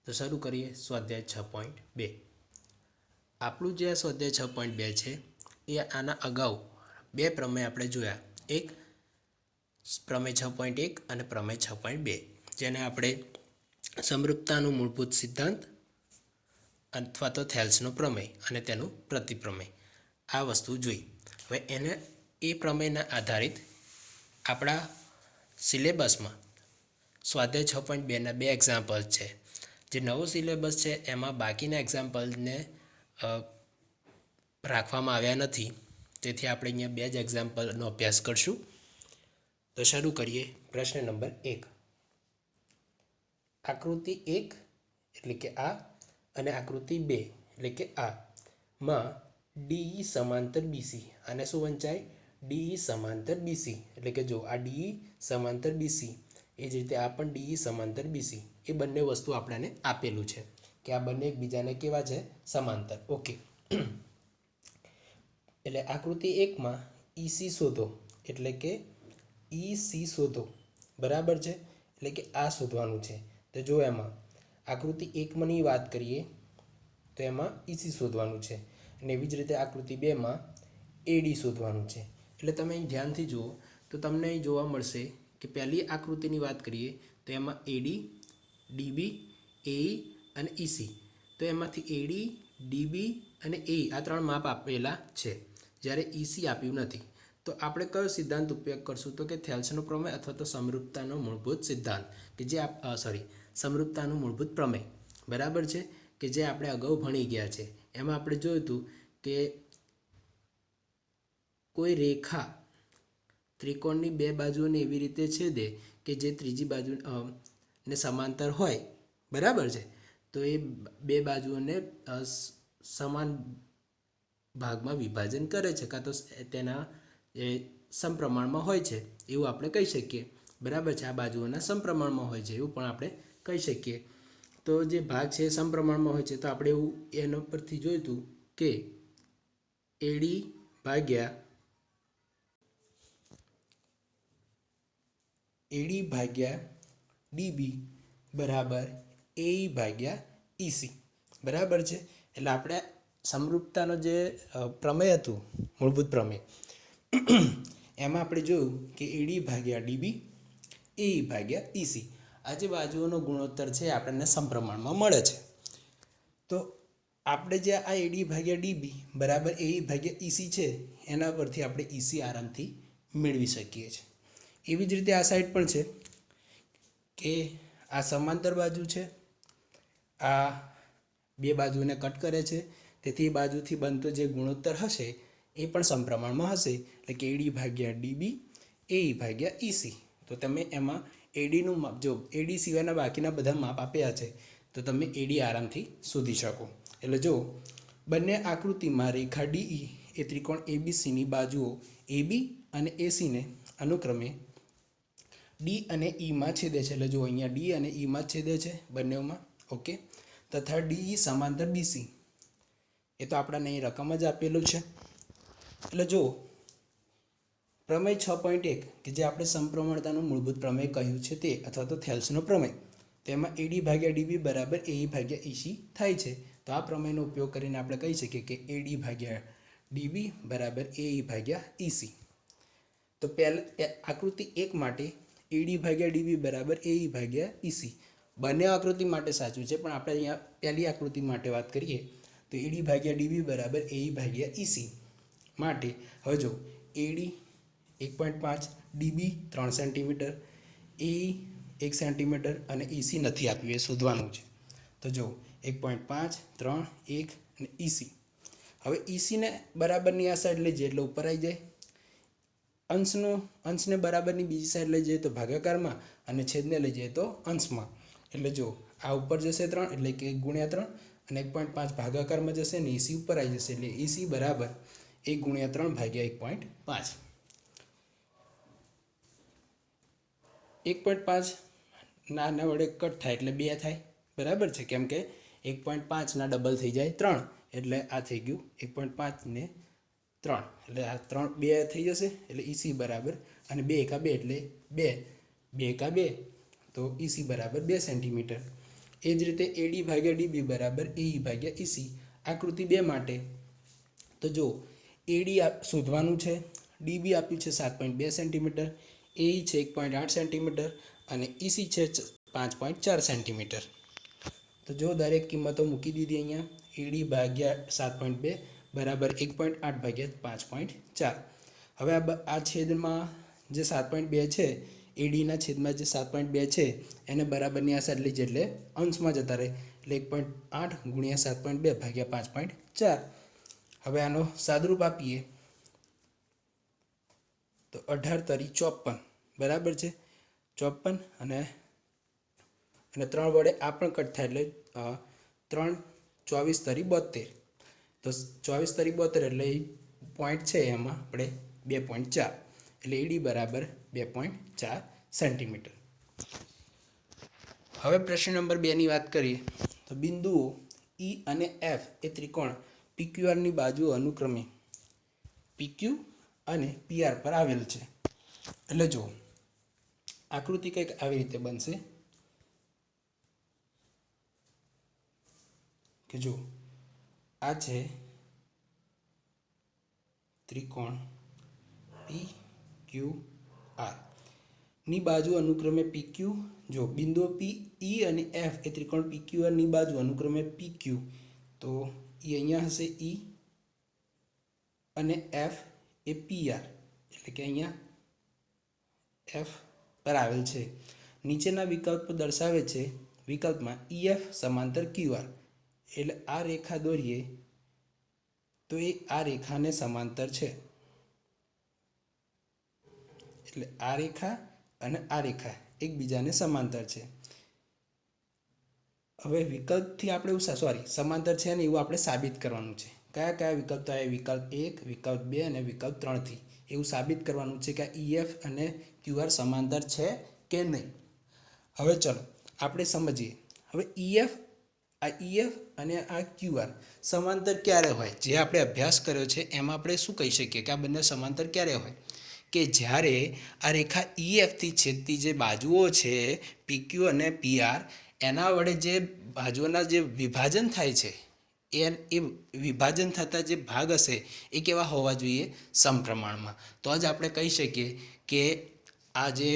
તો શરૂ કરીએ સ્વાધ્યાય 6.2. આપણું જે સ્વાધ્યાય 6.2 છે એ આના અગાઉ બે પ્રમેય આપણે જોયા, એક પ્રમેય 6.1 અને પ્રમેય 6.2, જેને આપણે સમરૂપતાનું મૂળભૂત સિદ્ધાંત અથવા તો થેલ્સનો પ્રમેય અને તેનું પ્રતિપ્રમેય આ વસ્તુ જોઈ. હવે એ પ્રમેયના આધારિત આપણા સિલેબસમાં સ્વાધ્યાય 6.2ના બે એક્ઝામ્પલ છે. જે નવો સિલેબસ છે એમાં બાકીના એક્ઝામ્પલને રાખવામાં આવ્યા નથી, તેથી આપણે અહીંયા બે જ એક્ઝામ્પલનો અભ્યાસ કરશું. તો શરૂ કરીએ. પ્રશ્ન નંબર 1. આકૃતિ 1 એટલે કે આ અને આકૃતિ 2 એટલે કે આ માં ડીઈ સમાંતર બીસી, આને શું વંચાય? ડીઈ સમાંતર બીસી. એટલે કે જો આ ડીઈ સમાંતર બીસી, એ જ રીતે આ પણ ડીઈ સમાંતર બીસી, એ બંને વસ્તુ આપણને આપેલું છે કે આ બંને એકબીજાને કેવા છે? સમાંતર. ઓકે. એટલે આકૃતિ 1માં ઈસી શોધો, એટલે કે ઈસી શોધો, બરાબર છે. એટલે કે આ શોધવાનું છે. તો જો એમાં આકૃતિ 1ની વાત કરીએ તો એમાં ઈસી શોધવાનું છે, અને એવી જ રીતે આકૃતિ 2માં એડી શોધવાનું છે. એટલે તમે અહીં ધ્યાનથી જુઓ તો તમને અહીં જોવા મળશે કે પહેલી આકૃતિની વાત કરીએ તો એમાં એડી, ડીબી, એઈ અને ઈસી. તો એમાંથી એડી, ડીબી અને એઈ આ ત્રણ માપ આપેલા છે, જ્યારે ઈસી આપ્યું નથી. તો આપણે કયો સિદ્ધાંત ઉપયોગ કરશું? તો કે થેલ્સનો પ્રમેય અથવા તો સમરૂપતાનો મૂળભૂત સિદ્ધાંત, કે જે સમરૂપતાનું મૂળભૂત પ્રમેય, બરાબર છે, કે જે આપણે અગાઉ ભણી ગયા છે. એમાં આપણે જોયું હતું કે કોઈ રેખા ત્રિકોણની બે બાજુઓને એવી રીતે છેદે કે જે ત્રીજી બાજુ ને સમાંતર હોય, બરાબર છે. તો એ બે બાજુઓને સમાન ભાગમાં વિભાજન કરે છે, કાં તો તેના સમપ્રમાણમાં હોય છે એવું આપણે કહી શકીએ, બરાબર છે. આ બાજુઓના સમપ્રમાણમાં હોય છે એવું પણ આપણે કહી શકીએ. તો જે ભાગ છે એ સમપ્રમાણમાં હોય છે, તો આપણે એવું એના પરથી જોયું હતું કે એડી ભાગ્યા ડીબી બરાબર એઈ ભાગ્યા ઈસી, બરાબર છે. એટલે આપણે સમરૂપતાનો જે પ્રમેય હતું, મૂળભૂત પ્રમેય, એમાં આપણે જોયું કે એડી ભાગ્યા ડીબી, એઈ ભાગ્યા ઈસી, આ જે બાજુઓનો ગુણોત્તર છે આપણને સમપ્રમાણમાં મળે છે. તો આપણે જે આ એડી ભાગ્યા ડીબી બરાબર એઈ ભાગ્યા ઈસી છે, એના પરથી આપણે ઈસી આરામથી મેળવી શકીએ છીએ. એવી જ રીતે આ સાઈડ પણ છે કે આ સમાંતર બાજુ છે, આ બે બાજુને કટ કરે છે, તેથી એ બાજુથી બનતો જે ગુણોત્તર હશે એ પણ સમપ્રમાણમાં હશે, એટલે કે એડી ભાગ્યા ડીબી, એઈ ભાગ્યા ઈસી. તો તમે એમાં એડીનું માપ, જો એડી સિવાયના બાકીના બધા માપ આપ્યા છે તો તમે એડી આરામથી શોધી શકો. એટલે જો બંને આકૃતિમાં રેખા ડીઈ એ ત્રિકોણ એબીસીની બાજુઓ એબી અને એસીને અનુક્રમે ડી અને ઈમાં છેદે છે. એટલે જો અહીંયા ડી અને ઈમાં છેદે છે બંનેમાં. ઓકે. તથા ડીઈ સમાંતર બીસી, એ તો આપણને અહીં રકમ જ આપેલું છે. એટલે જો પ્રમેય 6.1 કે જે આપણે સમપ્રમાણતાનું મૂળભૂત પ્રમેય કહ્યું છે તે, અથવા તો થેલ્સનો પ્રમેય, તેમાં એડી ભાગ્યા ડીબી બરાબર એઈ ભાગ્યા ઈસી થાય છે. તો આ પ્રમેયનો ઉપયોગ કરીને આપણે કહી શકીએ કે એડી ભાગ્યા ડીબી બરાબર એઈ ભાગ્યા ઈસી. તો પહેલા આકૃતિ 1 માટે એડી ભાગ્યા ડીબી બરાબર એઈ ભાગ્યા ઈસી, બંને આકૃતિ માટે સાચું છે, પણ આપણે અહીંયા પહેલી આકૃતિ માટે વાત કરીએ તો એડી ભાગ્યા ડીબી બરાબર એઈ ભાગ્યા ઈસી માટે હવે જો એડી 1.5, ડીબી 3 સેન્ટીમીટર, એઈ 1 સેન્ટીમીટર અને ઈસી નથી આપ્યું, એ શોધવાનું છે. તો જો 1.5, 3, 1 અને ઈસી. હવે ઈસીને બરાબરની આ સાઈડ લઈ જાય એટલે ઉપર આવી જાય, અંશને બરાબરની બીજી સાઈડ લઈ જઈએ તો ભાગાકારમાં, અને છેદને લઈ જઈએ તો અંશમાં. એટલે જો આ ઉપર જશે 3 એટલે કે 1 ગુણ્યા 3, અને 1.5 ભાગાકારમાં જશે ને ઈસી ઉપર આવી જશે, એટલે ઈસી બરાબર 1 ગુણ્યા 3 ભાગ્યા 1.5. 1.5 ના વડે કટ થાય એટલે 2 થાય, બરાબર છે, કેમ કે 1.5ના ડબલ થઈ જાય 3, એટલે આ થઈ ગયું 1.5 ને 3, એટલે આ 3 2 થઈ જશે, એટલે ઈસી બરાબર, અને 2 એકા 2 એટલે 2, 2 એકા 2, તો ઈસી બરાબર 2 સેન્ટીમીટર. એ જ રીતે AD ભાગ્યા DB બરાબર AE ભાગ્યા EC. આકૃતિ 2 માટે તો જો AD શોધવાનું છે, DB આપ્યું છે 7.2 સેન્ટીમીટર, AE છે 1.8 સેન્ટીમીટર અને EC છે 5.4 સેન્ટીમીટર. તો જો દરેક કિંમતો મૂકી દીધી અહીંયા. AD ભાગ્યા 7.2 બરાબર 1.8 ભાગ્યા 5.4. હવે આ છેદમાં જે 7.2 છે, ADના છેદમાં જે 7.2 છે એને બરાબરની આ સાઈડ લઈ જાય એટલે અંશમાં જતા રહે, એટલે 1.8 ગુણ્યા 7.2 ભાગ્યા 5.4. હવે આનો સાદરૂપ આપીએ તો 18 તરી 54 બરાબર છે. 54 અને 3 વડે આ પણ કટ થાય એટલે 3 24 તરી 72. તો 24 તરી 72 એટલે એ પોઈન્ટ છે એમાં આપણે 2.4 એટલે AD બરાબર 2.4 સેન્ટીમીટર. હવે પ્રશ્ન નંબર 2 ની વાત કરીએ તો બિંદુઓ E અને F એ ત્રિકોણ PQR ની બાજુઓ અનુક્રમે PQ અને PR પર આવેલ છે. એટલે જો આકૃતિ કંઈક આવી રીતે બનશે કે જો આ છે ત્રિકોણ PQR ની બાજુ અનુક્રમે PQ. જો બિંદુઓ P, E અને F એ ત્રિકોણ PQR ની બાજુ અનુક્રમે PQ, તો એ અહીંયા હશે E અને F એ PR એટલે કે અહીંયા F પર આવેલ છે. નીચેના વિકલ્પ દર્શાવે છે વિકલ્પમાં EF સમાંતર QR, એટલે આ રેખા દોરીએ તો એ આ રેખાને સમાંતર છે. એટલે આ રેખા અને આ રેખા એકબીજાને સમાંતર છે. હવે વિકલ્પથી આપણે સમાંતર છે ને એવું આપણે સાબિત કરવાનું છે. કયા કયા વિકલ્પ તો આવે? વિકલ્પ 1, વિકલ્પ 2 અને વિકલ્પ 3 થી એવું સાબિત કરવાનું છે કે EF અને QR સમાંતર છે કે નહીં. હવે ચલો આપણે સમજીએ. હવે EF અને આ QR સમાંતર ક્યારે હોય? જે આપણે અભ્યાસ કર્યો છે એમાં આપણે શું કહી શકીએ કે આ બંને સમાંતર ક્યારે હોય? કે જ્યારે આ રેખા EF થી છેદતી જે બાજુઓ છે PQ અને PR એના વડે જે બાજુઓના જે વિભાજન થાય છે એ વિભાજન થતા જે ભાગ હશે એ કેવા હોવા જોઈએ? સમપ્રમાણમાં. તો જ આપણે કહી શકીએ કે આ જે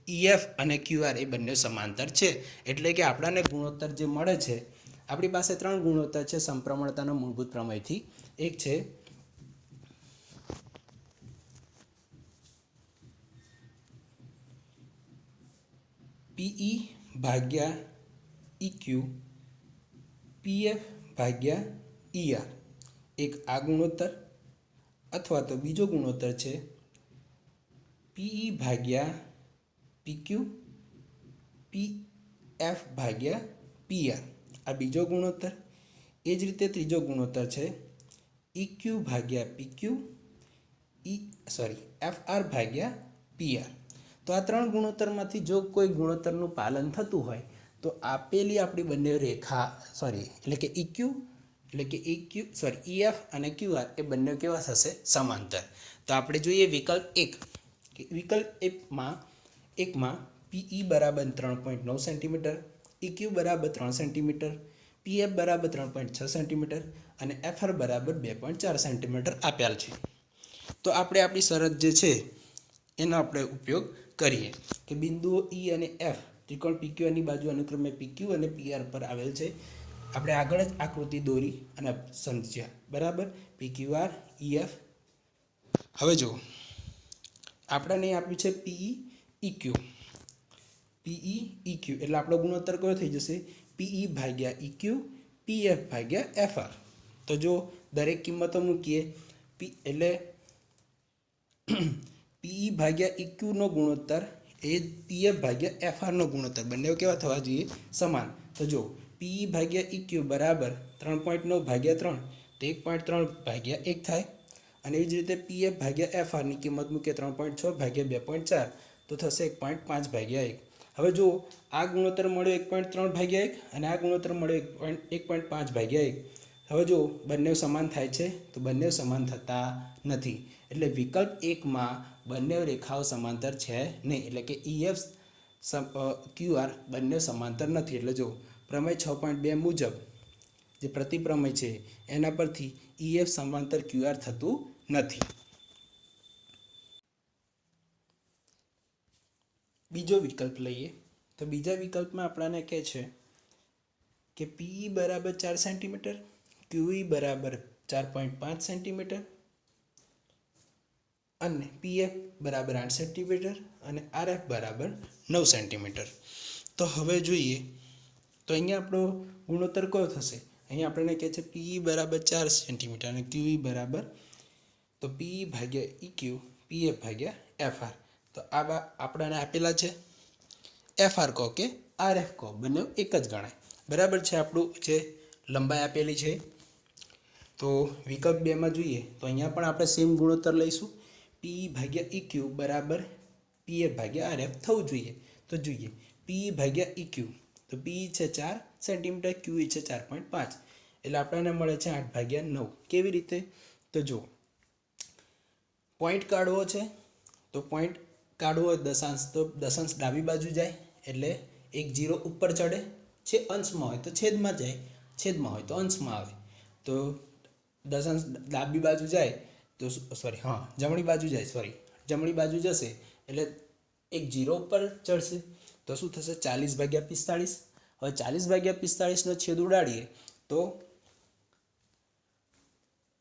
EF અને QR એ બંને સમાંતર છે. એટલે કે આપણાને ગુણોત્તર જે મળે છે, આપણી પાસે 3 ગુણોત્તર છે સમપ્રમાણતાના મૂળભૂત પ્રમેયથી. એક છે PE ભાગ્યા EQ, PF ભાગ્યા ER, એક આ ગુણોત્તર, અથવા તો બીજો ગુણોત્તર છે PE ભાગ્યા PQ, PF ભાગ્યા PR, આ બીજો ગુણોત્તર. એ જ રીતે ત્રીજો ગુણોત્તર છે EQ ભાગ્યા PQ, FR ભાગ્યા PR. તો આ 3 ગુણોત્તરમાંથી જો કોઈ ગુણોત્તરનું પાલન થતું હોય તો આપેલી આપણી બંને રેખા EF અને QR એ બંને કેવા થશે? સમાંતર. તો આપણે જોઈએ વિકલ્પ 1. વિકલ્પ 1માં PE બરાબર 3.9 સેન્ટીમીટર, EQ બરાબર 3 સેન્ટીમીટર, PF બરાબર 3.6 સેન્ટીમીટર અને FR બરાબર 2.4 સેન્ટીમીટર આપ્યા છે. તો આપણે આપણી શરત જે છે એનો આપણે ઉપયોગ કરીએ કે બિંદુઓ E અને F ત્રિકોણ PQR ની બાજુ અનુક્રમે PQ અને PR પર આવેલ છે. આપણે આગળ જ આકૃતિ દોરી અને સમજ્યા બરાબર. PQR, EF. હવે જો આપણને આપ્યું છે PE EQ, એટલે આપણો ગુણોત્તર કયો થઈ જશે? PE ભાગ્યા EQ, PF ભાગ્યા FR. તો જો દરેક કિંમતો મૂકીએ એટલે PE ભાગ્યા EQ નો ગુણોત્તર એ PF ભાગ્યા FR નો ગુણોત્તર બંને કેવા થવા જોઈએ? સમાન. તો જો PE ભાગ્યા EQ બરાબર 3.9 ભાગ્યા 3 તો 1.3 ભાગ્યા 1 થાય. અને એ જ રીતે PF ભાગ્યા FR ની કિંમત મૂકીએ 3.6 ભાગ્યા 2.4 તો થશે 1.5 ભાગ્યા 1. હવે જો આ ગુણોત્તર મળ્યો 1.3 ભાગ્યા 1 અને આ ગુણોત્તર મળ્યો 1.5 ભાગ્યા 1. હવે જો બંને સમાન થાય છે તો બંને સમાન થતા નથી. એટલે વિકલ્પ 1માં બંને રેખાઓ સમાંતર છે નહીં. એટલે કે EF QR બંને સમાંતર નથી. એટલે જો પ્રમેય 6.2 મુજબ જે પ્રતિપ્રમેય છે એના પરથી EF સમાંતર QR થતું નથી. બીજો વિકલ્પ લઈએ તો બીજા વિકલ્પમાં આપણને કહે છે કે PE બરાબર 4 સેન્ટીમીટર, QE બરાબર 4.5 સેન્ટીમીટર અને PF બરાબર 8 સેન્ટીમીટર અને RF બરાબર 9 સેન્ટીમીટર. તો હવે જોઈએ તો અહીંયા આપણો ગુણોત્તર કયો થશે? અહીંયા આપણને કહે છે PE બરાબર 4 સેન્ટીમીટર અને QE બરાબર તો PE ભાગ્યા EQ PF ભાગ્યા FR. તો આ આપણને આપેલા છે FR કહો કે RF કહો બંને એક જ ગણાય. બરાબર છે. આપણું જે લંબાઈ આપેલી છે તો વિકલ્પ 2માં જોઈએ તો અહીંયા પણ આપણે સેમ ગુણોત્તર લઈશું. PE ભાગ્યા EQ બરાબર PF ભાગ્યા RF થવું જોઈએ. તો જોઈએ PE ભાગ્યા EQ તો PE છે 4 સેન્ટીમીટર, QE છે 4.5 એટલે આપણને મળે છે 8/9. કેવી રીતે? તો જો પોઈન્ટ કાઢવો છે તો પોઈન્ટ કાઢવો હોય દશાંશ તો દશાંશ ડાબી બાજુ જાય એટલે એક 0 ઉપર ચડે છે, અંશમાં હોય તો છેદમાં જાય, છેદમાં હોય તો અંશમાં આવે. તો દશાંશ ડાબી બાજુ જાય તો જમણી બાજુ જાય જમણી બાજુ જશે એટલે એક 0 ઉપર ચડશે તો શું થશે 40/45. હવે 40/45 નો છેદ ઉડાડીએ તો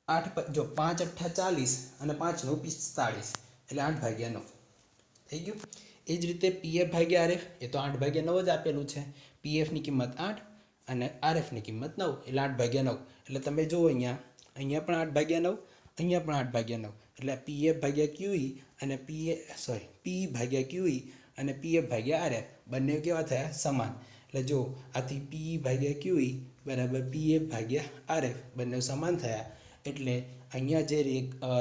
8 જો 5 8 40 અને 5 9 45 એટલે 8/9 થઈ ગયું. એ જ રીતે PF ભાગ્યા RF એ તો 8/9 જ આપેલું છે. PF ની કિંમત 8 અને RF ની કિંમત 9 એટલે 8/9. એટલે તમે જુઓ અહીંયા પણ 8/9, અહીંયા પણ 8/9 એટલે PF ભાગ્યા QE અને PE ભાગ્યા QE અને PF ભાગ્યા RF બંને કેવા થયા? સમાન. એટલે જો આથી PE ભાગ્યા QE બરાબર PF ભાગ્યા RF બંને સમાન થયા. એટલે અહીંયા જે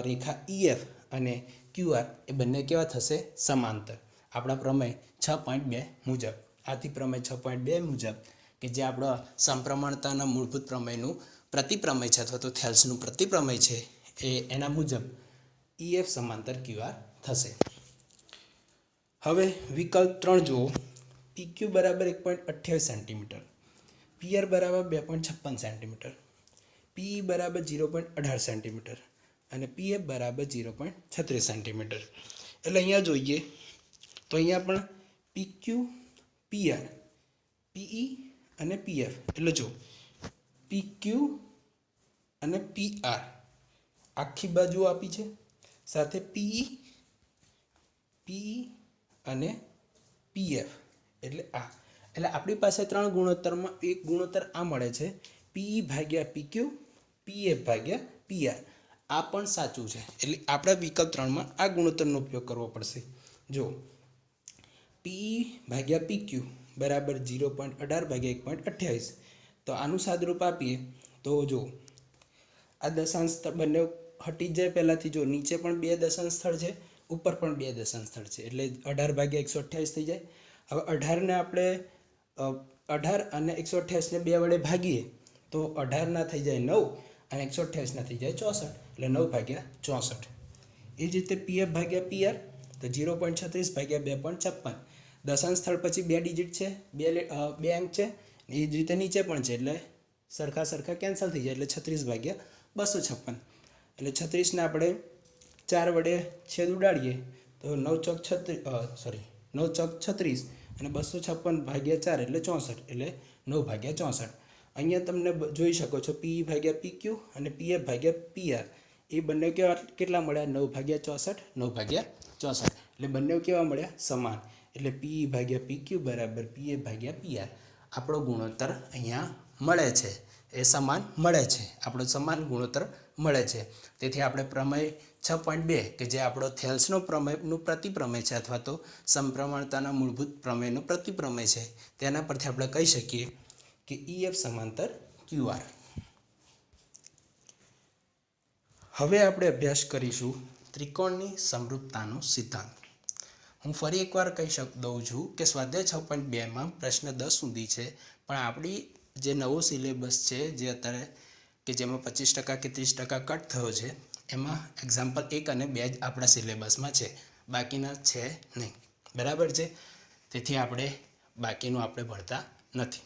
રેખા EF અને QR એ બંને કેવા થશે? સમાંતર. આપણા પ્રમેય 6.2 મુજબ. આથી પ્રમેય 6.2 મુજબ કે જે આપણા સમપ્રમાણતાના મૂળભૂત પ્રમેયનું પ્રતિપ્રમેય છે અથવા તો થેલ્સનું પ્રતિપ્રમેય છે એના મુજબ EF સમાંતર QR થશે. હવે વિકલ્પ 3 જુઓ. PQ બરાબર 1.28 સેન્ટીમીટર, PR બરાબર 2.56 સેન્ટીમીટર, PE બરાબર 0.18 સેન્ટીમીટર અને PF બરાબર 0.36 સેન્ટીમીટર. એટલે અહીંયા જોઈએ તો અહીંયા પણ PQ PR PE અને PF એટલે જો PQ અને PR આખી બાજુ આપી છે, સાથે PE અને PF એટલે આપણી પાસે 3 ગુણોત્તરમાં એક ગુણોત્તર આ મળે છે PE ભાગ્યા PQ PF ભાગ્યા PR. આ પણ સાચું છે. એટલે આપણે વિકલ્પ 3માં આ ગુણોત્તરનો ઉપયોગ કરવો પડશે. જો PE ભાગ્યા PQ બરાબર 0.18/1.28 તો આનું સાદરૂપ આપીએ તો જો આ દશાંશ બંને હટી જાય. પહેલાંથી જો નીચે પણ 2 દશાંશ સ્થળ છે, ઉપર પણ 2 દશાંશ સ્થળ છે એટલે 18/128 થઈ જાય. હવે 18 ને આપણે 18 અને 128 ને 2 વડે ભાગીએ તો 18 ના થઈ જાય 9 અને 128 ના થઈ જાય 64 એટલે 9/64. એ જ રીતે PF ભાગ્યા PR તો 0.36/2.56. દશાંશ સ્થળ પછી 2 ડિજિટ છે, 2 અંક છે. એ જ રીતે નીચે પણ છે એટલે સરખા કેન્સલ થઈ જાય એટલે 36/256. એટલે 36 ને આપણે 4 વડે છેદ ઉડાડીએ તો 9 ચોક 36 અને 256/4 એટલે 64 એટલે 9/64. અહીંયા તમને જોઈ શકો છો PE ભાગ્યા PQ અને PF ભાગ્યા PR એ બંને કેટલા મળ્યા? 9/64 9/64 એટલે બંને કેવા મળ્યા? સમાન. એટલે PE ભાગ્યા PQ બરાબર PF ભાગ્યા PR આપણો ગુણોત્તર અહીંયા મળે છે. એ સમાન મળે છે. આપણો સમાન ગુણોત્તર મળે છે. તેથી આપણે પ્રમેય 6.2 કે જે આપણો થેલ્સનો પ્રમેયનું પ્રતિપ્રમેય છે અથવા તો સમપ્રમાણતાના મૂળભૂત પ્રમેયનો પ્રતિપ્રમેય છે તેના પરથી આપણે કહી શકીએ કે EF સમાંતર QR. હવે આપણે અભ્યાસ કરીશું ત્રિકોણની સમરૂપતાનો સિદ્ધાંત. હું ફરી એકવાર દઉં છું કે સ્વાધ્યાય 6.2માં પ્રશ્ન 10 સુધી છે, પણ આપણી જે નવો સિલેબસ છે જે અત્યારે કે જેમાં 25% કે 30% કટ થયો છે એમાં એક્ઝામ્પલ 1 અને 2 જ આપણા સિલેબસમાં છે, બાકીના છે નહીં. બરાબર છે. તેથી આપણે બાકીનું આપણે ભણતા નથી.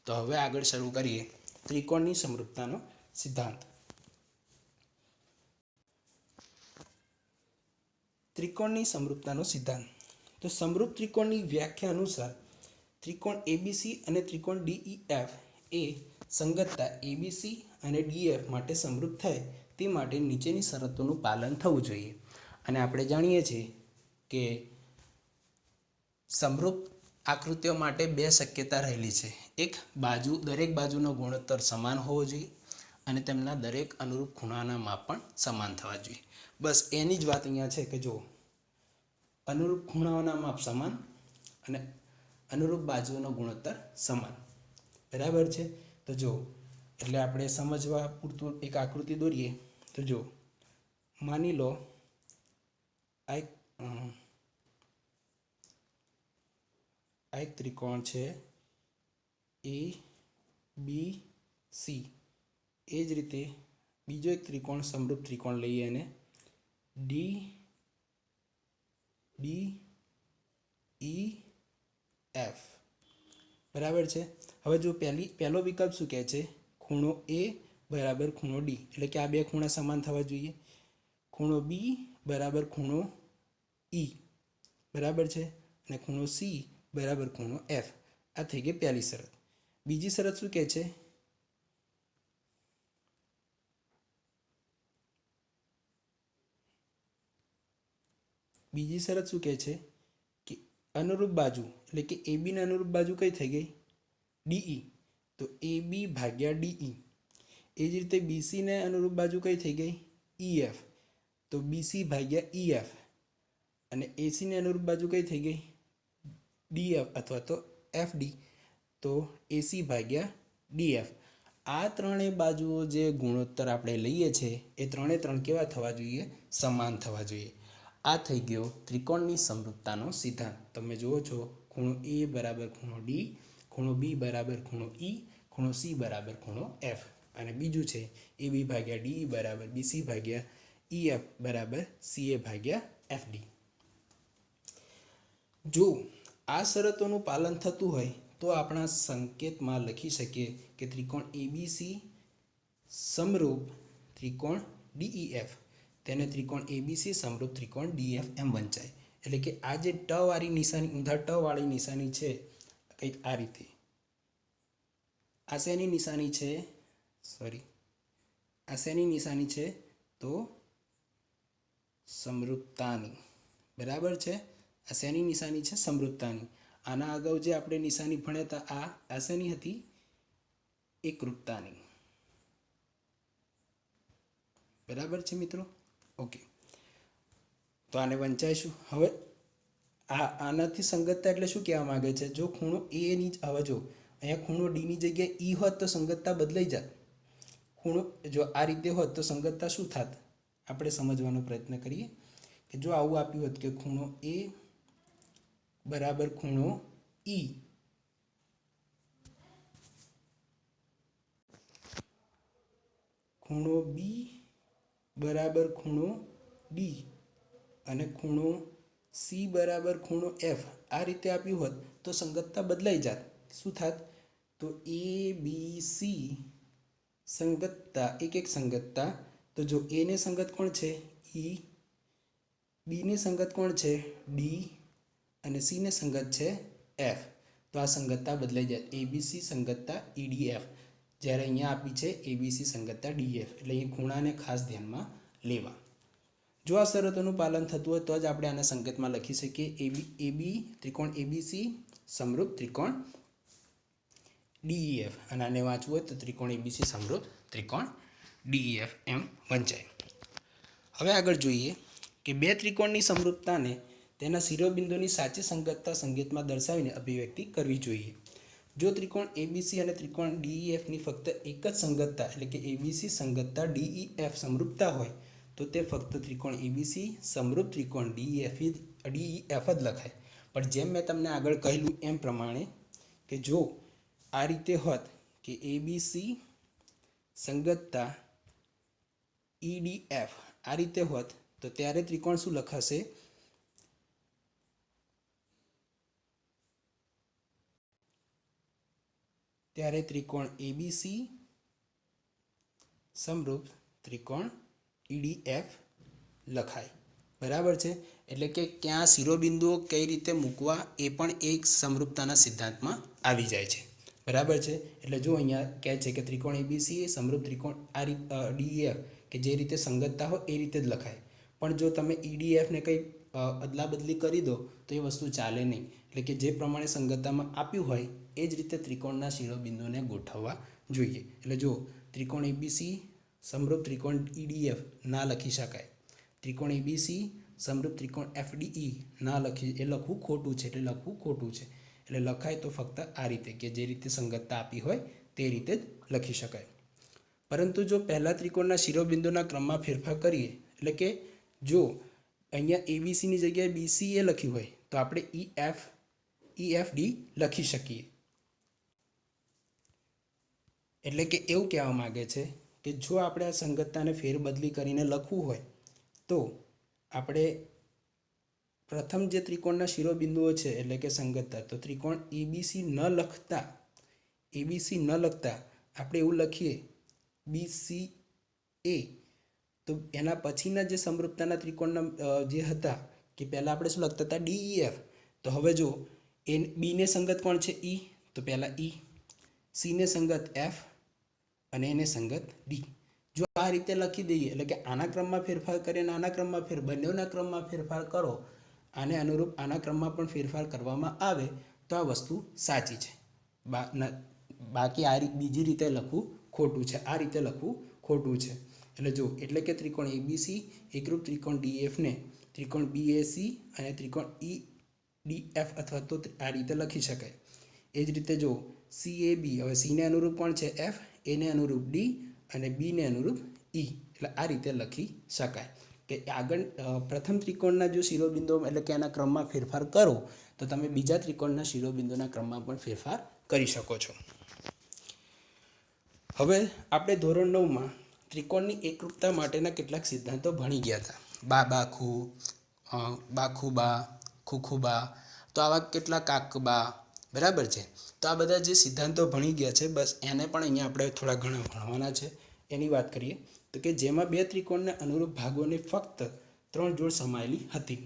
તો હવે આગળ શરૂ કરીએ ત્રિકોણની સમરૂપતાનો સિદ્ધાંત. ત્રિકોણની સમરૂપતાનો સિદ્ધાંત. તો સમરૂપ ત્રિકોણની વ્યાખ્યા અનુસાર ત્રિકોણ એબીસી અને ત્રિકોણ ડીઈએફ એ સંગતતા એબીસી અને ડીએફ માટે સમરૂપ થાય તે માટે નીચેની શરતોનું પાલન થવું જોઈએ. અને આપણે જાણીએ છીએ કે સમરૂપ આકૃતિઓ માટે બે શક્યતા રહેલી છે. એક બાજુ, દરેક બાજુનો ગુણોત્તર સમાન હોવો જોઈએ અને તેમના દરેક અનુરૂપ ખૂણાના માપ પણ સમાન થવા જોઈએ. બસ એની જ વાત અહીંયા છે કે જો અનુરૂપ ખૂણાઓના માપ સમાન અને અનુરૂપ બાજુઓનો ગુણોત્તર સમાન. બરાબર છે. તો જો એટલે આપણે સમજવા પૂરતું એક આકૃતિ દોરીએ. તો જો માની લો આ એક ત્રિકોણ છે એ બી સી. એ જ રીતે બીજો એક ત્રિકોણ સમરૂપ ત્રિકોણ લઈએ અને ડી ડી ઈ એફ. બરાબર છે. હવે જો પહેલો વિકલ્પ શું કહે છે? ખૂણો એ બરાબર ખૂણો ડી, એટલે કે આ બે ખૂણા સમાન થવા જોઈએ. ખૂણો બી બરાબર ખૂણો ઈ, બરાબર છે. અને ખૂણો સી બરાબર ખૂણો એફ. આ થઈ ગઈ પહેલી શરત. બીજી શરત શું કહે છે? બીજી શરત શું કહે છે કે અનુરૂપ બાજુ એટલે કે એ બીને અનુરૂપ બાજુ કઈ થઈ ગઈ? ડીઈ. તો એ બી ભાગ્યા ડીઈ. એ જ રીતે બીસીને અનુરૂપ બાજુ કઈ થઈ ગઈ? ઈએફ. તો બીસી ભાગ્યા ઈએફ. અને એસીને અનુરૂપ બાજુ કઈ થઈ ગઈ? ડીએફ અથવા તો એફડી. તો એસી ભાગ્યા ડીએફ. આ ત્રણેય બાજુઓ જે ગુણોત્તર આપણે લઈએ છીએ એ ત્રણે ત્રણ કેવા થવા જોઈએ? સમાન થવા જોઈએ. આ થઈ ગયો ત્રિકોણની સમરૂપતાનો સિદ્ધાંત. તમે જુઓ છો ખૂણો એ બરાબર ખૂણો ડી, ખૂણો બી બરાબર ખૂણો ઈ, ખૂણો સી બરાબર ખૂણો એફ. અને બીજું છે એ બી ભાગ્યા ડી બરાબર બીસી ભાગ્યા ઈ એફ બરાબર સીએ ભાગ્યા એફડી. જો આ શરતોનું પાલન થતું હોય તો આપણા સંકેતમાં લખી શકીએ કે ત્રિકોણ એબીસી સમરૂપ ત્રિકોણ ડીઈએફ. તેને ત્રિકોણ એબીસી સમરૂપ ત્રિકોણ ડીએફ એમ વંચાય. એટલે કે આ જે ટ વાળી નિશાની, ઊંધા ટ વાળી નિશાની છે કંઈક આ રીતે. આ શેની નિશાની છે? આ શેની નિશાની છે? તો સમરૂપતાની. બરાબર છે. આ શેની નિશાની છે? સમરૂપતાની. આના અગાઉ જે આપણે નિશાની ભણ્યા હતા આ શેની હતી? એકરૂપતાની. બરાબર છે મિત્રો. ઓકે, તો આને વંચાઈશું. હવે આનાથી સંગતતા એટલે શું કહેવા માંગે છે? જો ખૂણો એ ની હવે જો અહીંયા ખૂણો ડી ની જગ્યાએ ઈ હોત તો સંગતતા બદલાઈ જાત. ખૂણો જો આ રીતે હોત તો સંગતતા શું થાત? આપણે સમજવાનો પ્રયત્ન કરીએ કે જો આવું આપ્યું હોત કે ખૂણો એ બરાબર ખૂણો ઈ, ખૂણો બી બરાબર ખૂણો ડી અને ખૂણો સી બરાબર ખૂણો એફ આ રીતે આપ્યું હોત તો સંગતતા બદલાઈ જાત. શું થાત? તો એ બી સી સંગતતા એક સંગતતા. તો જો એ ને સંગત કોણ છે? ઈ. બી ને સંગત કોણ છે? ડી. અને સી ને સંગત છે એફ. તો આ સંગતતા બદલાઈ જાય. એબીસી સંગતતા ઈડીએફ. જ્યારે અહીંયા આપી છે એબીસી સંગતતા ડીએફ. એટલે એ ખૂણાને ખાસ ધ્યાનમાં લેવા. જો આ શરતોનું પાલન થતું હોય તો જ આપણે આના સંકેતમાં લખી શકીએ એબી ત્રિકોણ એબીસી સમરૂપ ત્રિકોણ ડીઈએફ. અને આને વાંચવું હોય તો ત્રિકોણ એબીસી સમરૂપ ત્રિકોણ ડીઈએફ એમ વંચાય. હવે આગળ જોઈએ કે બે ત્રિકોણની સમરૂપતાને તેના શિરોબિંદુની સાચી સંગતતા સંકેતમાં દર્શાવીને અભિવ્યક્તિ કરવી જોઈએ. જો ત્રિકોણ એબીસી અને ત્રિકોણ ડીઈએફની ફક્ત એક જ સંગતતા એટલે કે એબીસી સંગતતા ડીઈએફ સમરૂપતા હોય તો તે ફક્ત ત્રિકોણ એબીસી સમરૂપ ત્રિકોણ ડીઈએફ જ લખાય. પણ જેમ મેં તમને આગળ કહેલું એમ પ્રમાણે કે જો આ રીતે હોત કે એબીસી સંગતતા ઈડીએફ આ રીતે હોત તો ત્યારે ત્રિકોણ શું લખાશે? ત્યારે ત્રિકોણ એબીસી સમરૂપ ત્રિકોણ EDF લખાય. બરાબર છે. એટલે કે ક્યાં શિરોબિંદુઓ કઈ રીતે મૂકવા એ પણ એક સમરૂપતાના સિદ્ધાંતમાં આવી જાય છે. બરાબર છે. એટલે જો અહીંયા કહે છે કે ત્રિકોણ એબીસી એ સમરૂપ ત્રિકોણ DEF કે જે રીતે સંગતતા હોય એ રીતે જ લખાય. પણ જો તમે EDF ને કંઈ અદલા બદલી કરી દો તો એ વસ્તુ ચાલે નહીં. એટલે કે જે પ્રમાણે સંગતતામાં આપ્યું હોય એ જ રીતે ત્રિકોણના શિરોબિંદુને ગોઠવવા જોઈએ. એટલે જો ત્રિકોણ એબીસી સમરૂપ ત્રિકોણ EDF ના લખી શકાય. ત્રિકોણ એબીસી સમરૂપ ત્રિકોણ FDE ના લખી, એ લખવું ખોટું છે. એટલે લખવું ખોટું છે. એટલે લખાય તો ફક્ત આ રીતે કે જે રીતે સંગતતા આપી હોય તે રીતે જ લખી શકાય. પરંતુ જો પહેલા ત્રિકોણના શિરોબિંદુના ક્રમમાં ફેરફાર કરીએ, એટલે કે જો અહીંયા એબીસીની જગ્યાએ BCA લખ્યું હોય તો આપણે EFD લખી શકીએ. એટલે કે એવું કહેવા માગે છે કે જો આપણે આ સંગતતાને ફેરબદલી કરીને લખવું હોય તો આપણે પ્રથમ જે ત્રિકોણના શિરોબિંદુઓ છે એટલે કે સંગતતા, તો ત્રિકોણ એબીસી ન લખતા આપણે એવું લખીએ BCA, તો એના પછીના જે સમરૂપતાના ત્રિકોણના જે હતા કે પહેલાં આપણે શું લખતા હતા DEF, તો હવે જો બીને સંગત કોણ છે E, તો પહેલાં E, સીને સંગત F અને એને સંગત D. જો આ રીતે લખી દઈએ એટલે કે આના ક્રમમાં ફેરફાર કરીએ અને આના ક્રમમાં બંનેના ક્રમમાં ફેરફાર કરો, આને અનુરૂપ આના ક્રમમાં પણ ફેરફાર કરવામાં આવે તો આ વસ્તુ સાચી છે. બાકી આ બીજી રીતે લખવું ખોટું છે, આ રીતે લખવું ખોટું છે. એટલે જો એટલે કે ત્રિકોણ એબીસી એકરૂપ ત્રિકોણ DF ને ત્રિકોણ BAC અને ત્રિકોણ EDF અથવા તો આ રીતે લખી શકાય. એ જ રીતે જો CAB, હવે સીને અનુરૂપ કોણ છે F, એને અનુરૂપ D અને બીને અનુરૂપ E, એટલે આ રીતે લખી શકાય કે આગળ પ્રથમ ત્રિકોણના જો શિરોબિંદુ એટલે કે એના ક્રમમાં ફેરફાર કરો તો તમે બીજા ત્રિકોણના શિરોબિંદુના ક્રમમાં પણ ફેરફાર કરી શકો છો. હવે આપણે ધોરણ 9માં ત્રિકોણની એકરૂપતા માટેના કેટલાક સિદ્ધાંતો ભણી ગયા હતા. બાખુ, બાખુબા, ખુખુબા, તો આવા કેટલા કાકબા. બરાબર છે. તો આ બધા જે સિદ્ધાંતો ભણી ગયા છે બસ એને પણ અહીંયા આપણે થોડા ઘણા ભણવાના છે. એની વાત કરીએ તો કે જેમાં બે ત્રિકોણને અનુરૂપ ભાગોને ફક્ત 3 જોડ સમાયેલી હતી.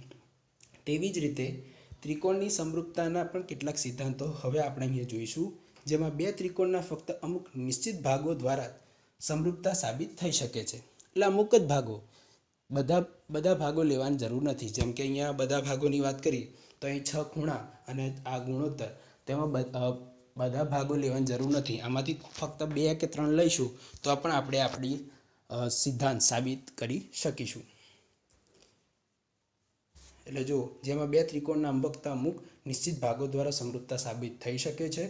તેવી જ રીતે ત્રિકોણની સમરૂપતાના પણ કેટલાક સિદ્ધાંતો હવે આપણે અહીંયા જોઈશું, જેમાં બે ત્રિકોણના ફક્ત અમુક નિશ્ચિત ભાગો દ્વારા સમરૂપતા સાબિત થઈ શકે છે. એટલે અમુક જ ભાગો, બધા ભાગો લેવાની જરૂર નથી. જેમ કે અહીંયા બધા ભાગોની વાત કરીએ તો અહીં 6 ખૂણા અને આ ગુણોત્તર, તેમાં બધા ભાગો લેવાની જરૂર નથી. આમાંથી ફક્ત 2 કે 3 લઈશું તો પણ આપણે આપણી સિદ્ધાંત સાબિત કરી શકીશું. એટલે જો જેમાં બે ત્રિકોણના ફક્ત અમુક નિશ્ચિત ભાગો દ્વારા સમરૂપતા સાબિત થઈ શકે છે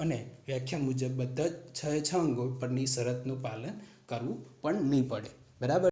અને વ્યાખ્યા મુજબ બધા 6 અંગો પરની શરતનું પાલન કરવું પણ નહીં પડે. બરાબર.